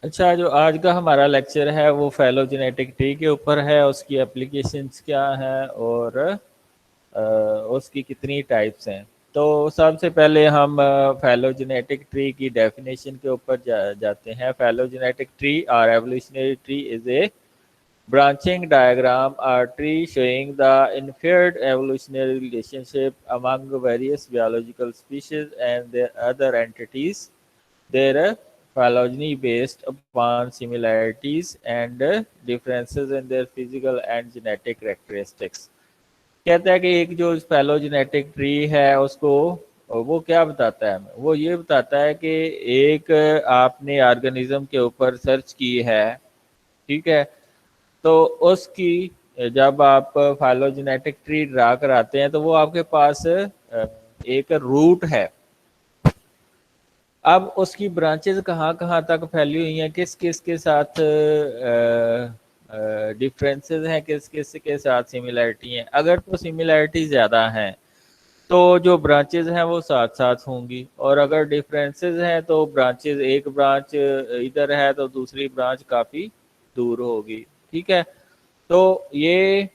اچھا، جو آج کا ہمارا لیکچر ہے وہ فیلوجینیٹک ٹری کے اوپر ہے، اس کی اپلیکیشنس کیا ہیں اور اس کی کتنی ٹائپس ہیں. تو سب سے پہلے ہم فیلوجینیٹک ٹری کی ڈیفینیشن کے اوپر جاتے ہیں. فیلوجینیٹک ٹری اور evolutionary tree is a branching diagram or tree showing the inferred evolutionary relationship among various biological species and their other entities. Their phylogeny based upon similarities and differences in their physical and genetic characteristics. کہتا ہے کہ ایک جو فیلوجینیٹک tree ہے اس کو وہ کیا بتاتا ہے ہمیں؟ وہ یہ بتاتا ہے کہ ایک آپ نے آرگنزم کے اوپر سرچ کی ہے، ٹھیک ہے، تو اس کی جب آپ فائلوجینیٹک ٹری ڈرا کراتے ہیں تو وہ آپ کے پاس ایک روٹ ہے. اب اس کی برانچز کہاں کہاں تک پھیلی ہوئی ہیں، کس کس کے ساتھ ڈفرینسز ہیں، کس کس کے ساتھ سملیرٹی ہیں. اگر تو سملیرٹی زیادہ ہیں تو جو برانچز ہیں وہ ساتھ ساتھ ہوں گی، اور اگر ڈفرینسز ہیں تو برانچز ایک برانچ ادھر ہے تو دوسری برانچ کافی دور ہوگی. ٹھیک ہے، تو یہ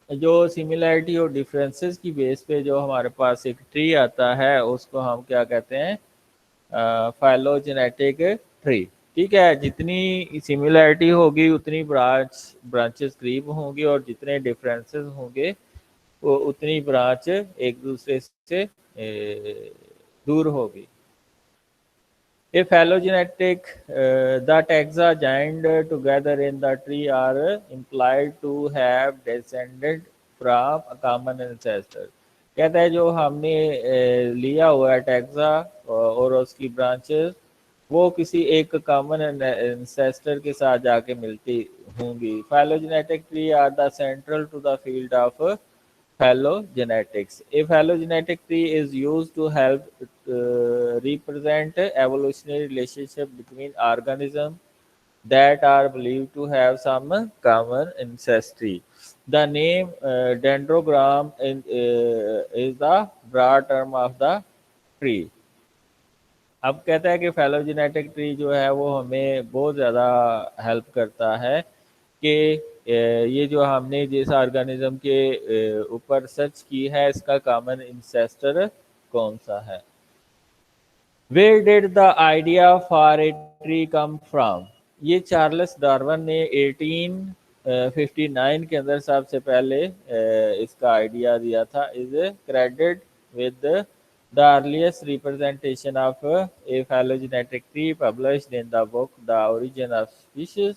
جو سملیرٹی اور ڈفرینسز کی بیس پہ جو ہمارے پاس ایک ٹری آتا ہے اس کو ہم کیا کہتے ہیں؟ Phylogenetic tree. ٹھیک ہے، جتنی سملیرٹی ہوگی اتنی برانچز قریب ہوں گی، اور جتنے ڈفرینسز ہوں گے وہ اتنی برانچ ایک دوسرے سے دور ہوگی. A phylogenetic, the taxa joined together in the tree are implied to have descended from a common ancestor. کہتا ہے جو ہم نے لیا ہوا ہے ٹیکسا اور اس کی برانچز وہ کسی ایک کامن انسیسٹر کے ساتھ جا کے ملتی ہوں گی. Phylogenetic tree are the central to the field of phylogenetics. A phylogenetic tree is used to help represent evolutionary relationship between organisms that are believed to have some common ancestry. The name dendrogram is the broad term of the tree. اب کہتا ہے کہ فیلوجینیٹک tree جو ہے وہ ہمیں بہت زیادہ ہیلپ کرتا ہے کہ یہ جو ہم نے جس آرگنزم کے اوپر سرچ کی ہے اس کا کامن انسیسٹر کون سا ہے. Where did the idea for a tree come from? یہ چارلس ڈارون نے 1859 کے اندر سب سے پہلے اس کا آئیڈیا دیا تھا. is credited with the earliest representation of a phylogenetic tree published in the book The Origin of Species.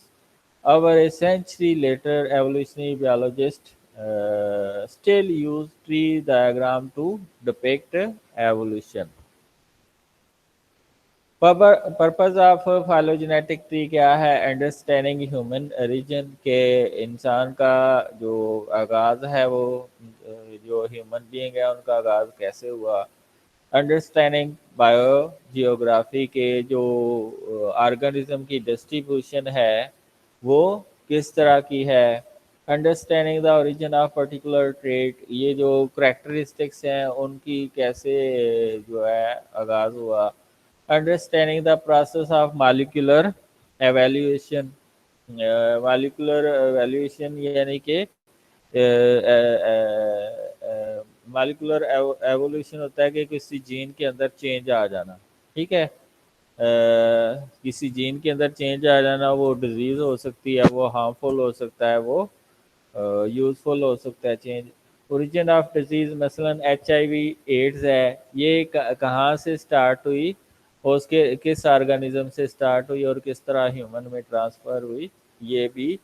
Over a century later, evolutionary biologists still use tree diagram to depict evolution. Purpose of phylogenetic tree کیا ہے؟ Understanding human origin, کے انسان کا جو آغاز ہے وہ جو ہیومن بینگ ہے ان کا آغاز کیسے ہوا. انڈرسٹینڈنگ بایو جیوگرافی، کے جو آرگنزم کی ڈسٹریبیوشن ہے وہ کس طرح کی ہے. Understanding the origin of particular trait, یہ جو کریکٹرسٹکس ہیں ان کی کیسے جو ہے آغاز ہوا. Understanding the process of molecular evaluation, molecular evaluation یعنی کہ مالیکولر ایوولوشن ہوتا ہے کہ کسی جین کے اندر چینج آ جانا. ٹھیک ہے، کسی جین کے اندر چینج آ جانا، وہ ڈیزیز ہو سکتی ہے، وہ ہارمفل ہو سکتا ہے، وہ یوزفل ہو سکتا ہے چینج. اوریجن آف ڈیزیز مثلاً ایچ آئی وی ایڈز ہے، یہ کہاں سے سٹارٹ ہوئی، اس کے کس آرگنزم سے سٹارٹ ہوئی اور کس طرح ہیومن میں ٹرانسفر ہوئی، یہ بھی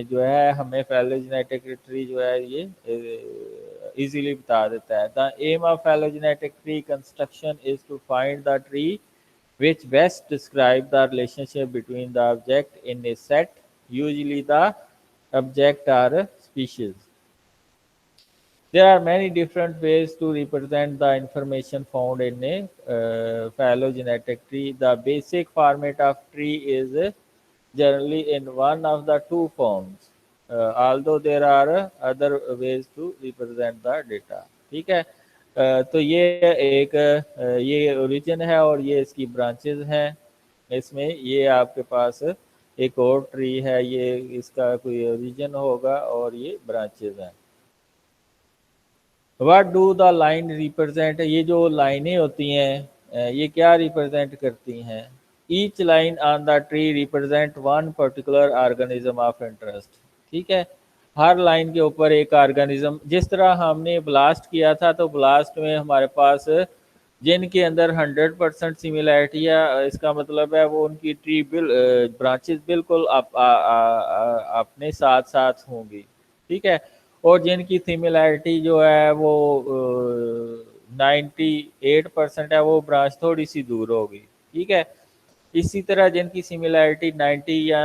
جو ہے ہمیں فیلوجینیٹک ٹری جو ہے یہ ایزیلی بتا دیتا ہے. The aim of phylogenetic tree construction is to find the tree which best describe the relationship between the object in a set, usually the object or species. There are many different ways to represent the information found in a phylogenetic tree. The basic format of tree is generally in one of the two forms, although there are other ways to represent the data. ٹھیک ہے، تو یہ ایک یہ origin ہے اور یہ اس کی برانچز ہیں. اس میں یہ آپ کے پاس ایک اور ٹری ہے، یہ اس کا کوئی اوریجن ہوگا اور یہ برانچز ہیں۔ What do the line represent, یہ جو لائنیں ہوتی ہیں یہ کیا ریپرزینٹ کرتی ہیں؟ Each line on the tree represent one particular organism of interest, ٹھیک ہے، ہر لائن کے اوپر ایک آرگنزم، جس طرح ہم نے بلاسٹ کیا تھا تو بلاسٹ میں ہمارے پاس جن کے اندر 100% سملیرٹی ہے، اس کا مطلب ہے وہ ان کی ٹری برانچز بالکل اپنے ساتھ ساتھ ہوں گی، ٹھیک ہے، اور جن کی سملیرٹی جو ہے وہ 98% ہے، وہ برانچ تھوڑی سی دور ہوگی، ٹھیک ہے۔ اسی طرح جن کی سملیرٹی 90 یا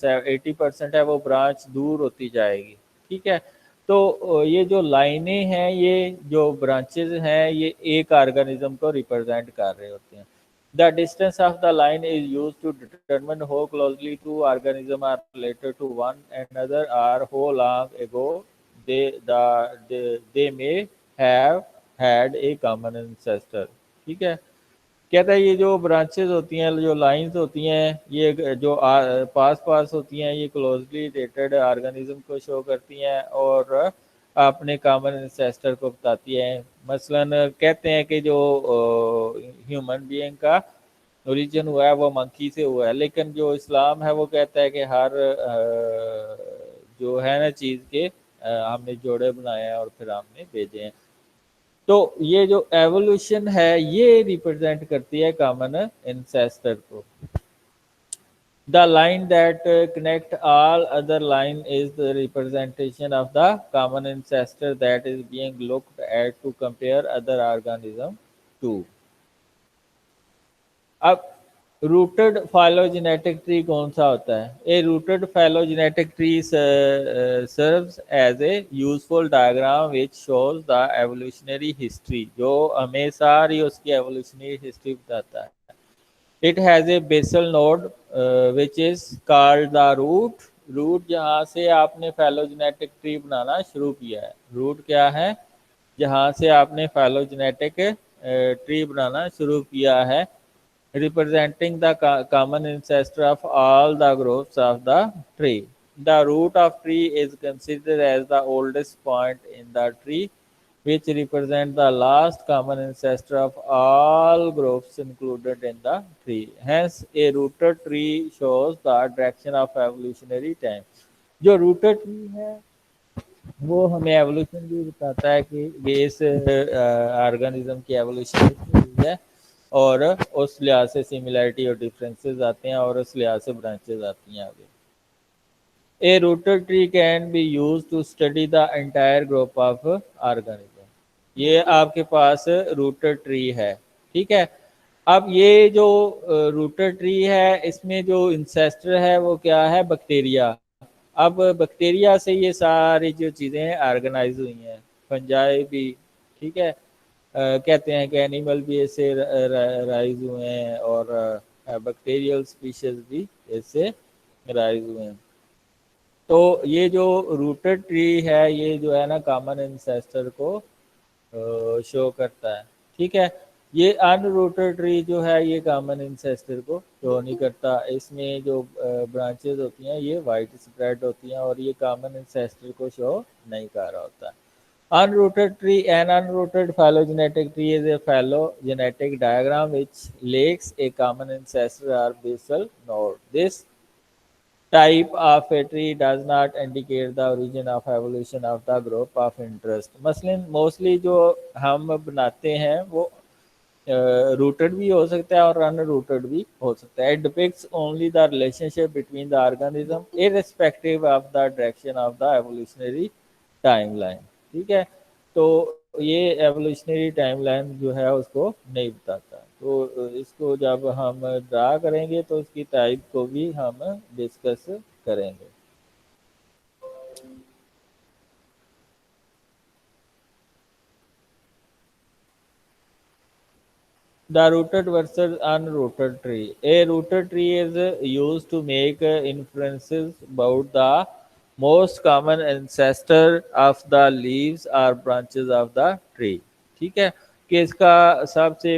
80% ہے، وہ برانچ دور ہوتی جائے گی، ٹھیک ہے۔ تو یہ جو لائنیں ہیں، یہ جو برانچز ہیں، یہ ایک آرگنزم کو ریپرزینٹ کر رہے ہوتے ہیں۔ The distance of the line is used to determine how closely two organisms are related to one another or how long ago they may have had a common ancestor، ٹھیک ہے۔ کہتا ہے یہ جو برانچز ہوتی ہیں، جو لائنز ہوتی ہیں، یہ جو پاس پاس ہوتی ہیں، یہ کلوزلی ریلیٹڈ آرگنزم کو شو کرتی ہیں اور اپنے کامن انسیسٹر کو بتاتی ہیں۔ مثلاً کہتے ہیں کہ جو ہیومن بینگ کا اوریجن ہوا ہے وہ منکی سے ہوا ہے، لیکن جو اسلام ہے وہ کہتا ہے کہ ہر جو ہے نا چیز کے ہم نے جوڑے بنائے ہیں اور پھر ہم نے بھیجے ہیں۔ تو یہ جو ایوولوشن ہے یہ ریپرزینٹ کرتی ہے کامن انسیسٹر کو۔ The line that connect all other line is the representation of the common ancestor that is being looked at to compare other organism to۔ اب روٹڈ phylogenetic tree کون سا ہوتا ہے؟ A rooted phylogenetic tree serves as a useful diagram which shows the evolutionary history، جو ہمیں ساری اس کی evolutionary history بتاتا ہے۔ It has a basal node which is called the root۔ Root جہاں سے آپ نے phylogenetic tree بنانا شروع کیا ہے، روٹ کیا ہے؟ جہاں سے آپ نے phylogenetic tree بنانا شروع کیا ہے، representing the common ancestor of all the groups of the tree۔ The root of tree is considered as the oldest point in the tree which represent the last common ancestor of all groups included in the tree۔ Hence, a rooted tree shows the direction of evolutionary time۔ جو rooted tree ہے وہ ہمیں evolution بھی بتاتا ہے کہ یہ اس organism کی ایوولوشن ہوئی ہے، اور اس لحاظ سے سملیرٹی اور ڈفرینسز آتے ہیں اور اس لحاظ سے برانچز آتی ہیں آگے۔ A rooted tree can be used to study the entire group of organisms۔ یہ آپ کے پاس روٹڈ ٹری ہے، ٹھیک ہے۔ اب یہ جو روٹڈ ٹری ہے اس میں جو انسیسٹر ہے وہ کیا ہے؟ بیکٹیریا۔ اب بیکٹیریا سے یہ ساری جو چیزیں آرگنائز ہوئی ہیں، فنجائی بھی، ٹھیک ہے، کہتے ہیں کہ اینیمل بھی اس سے رائز ہوئے ہیں اور بیکٹیریل سپیشیز بھی اس سے رائز ہوئے ہیں۔ تو یہ جو روٹڈ ٹری ہے یہ جو ہے نا کامن انسیسٹر کو شو کرتا ہے، ٹھیک ہے۔ یہ ان روٹڈ ٹری جو ہے یہ کامن انسیسٹر کو شو نہیں کرتا، اس میں جو برانچز ہوتی ہیں یہ وائڈ اسپریڈ ہوتی ہیں اور یہ کامن انسیسٹر کو شو نہیں کر رہا ہوتا۔ Unrooted tree An unrooted phylogenetic tree is a phylogenetic diagram which lacks a common ancestor or basal node۔ This type of a tree does not indicate the origin of evolution of the group of interest۔ مثلاً mostly جو ہم بناتے ہیں وہ rooted بھی ہو سکتا ہے اور ان روٹڈ بھی ہو سکتا ہے۔ It depicts only the relationship between the organism irrespective of the direction of the evolutionary timeline، ٹھیک ہے۔ تو یہ ایوولوشنری ٹائم لائن جو ہے اس کو نہیں بتاتا، تو اس کو جب ہم ڈرا کریں گے تو اس کی ٹائپ کو بھی ہم ڈسکس کریں گے۔ The rooted versus unrooted tree۔ A rooted tree is used to make inferences about the most common ancestor of the leaves or branches of the tree، ٹھیک ہے، کہ اس کا سب سے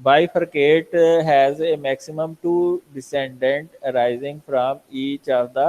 bifurcate has a maximum 2 descendant arising from each of the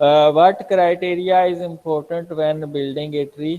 what criteria is important when building a tree?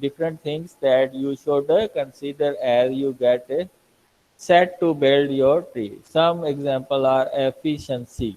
different things that you should consider as you get set to build your tree. Some example are efficiency.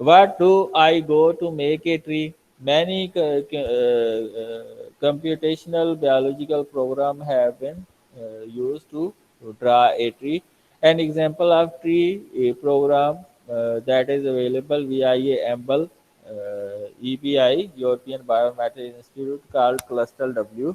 What do I go to make a tree? Many computational biological programs have been used to draw a tree. An example of tree program that is available via EMBL, EBI, European Biomaterial Institute, called Cluster W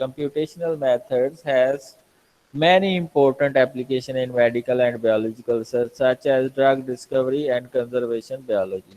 computational methods has many important applications in medical and biological research such as drug discovery and conservation biology।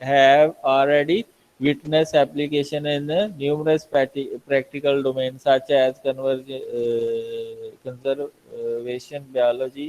have already witnessed application in numerous practical domains such as conservation biology,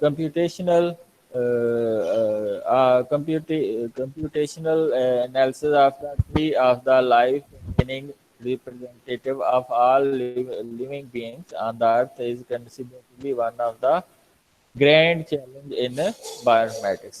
computational analysis of the tree of the life meaning representative of all living beings on the earth is considered to be one of the grand challenge in bioinformatics।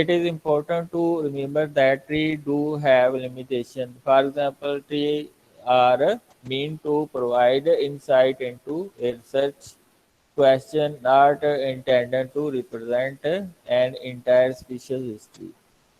It is important to remember that trees do have limitation. For example, trees are meant to provide insight into a research question, not intended to represent an entire species history।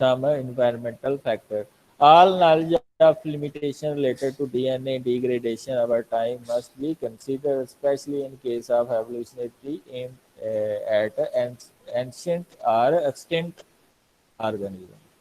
some environmental factor। All knowledge of limitation related to DNA degradation over time must be considered, especially in case of evolutionary aim at ancient or extinct organism।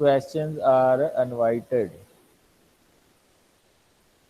Questions are invited।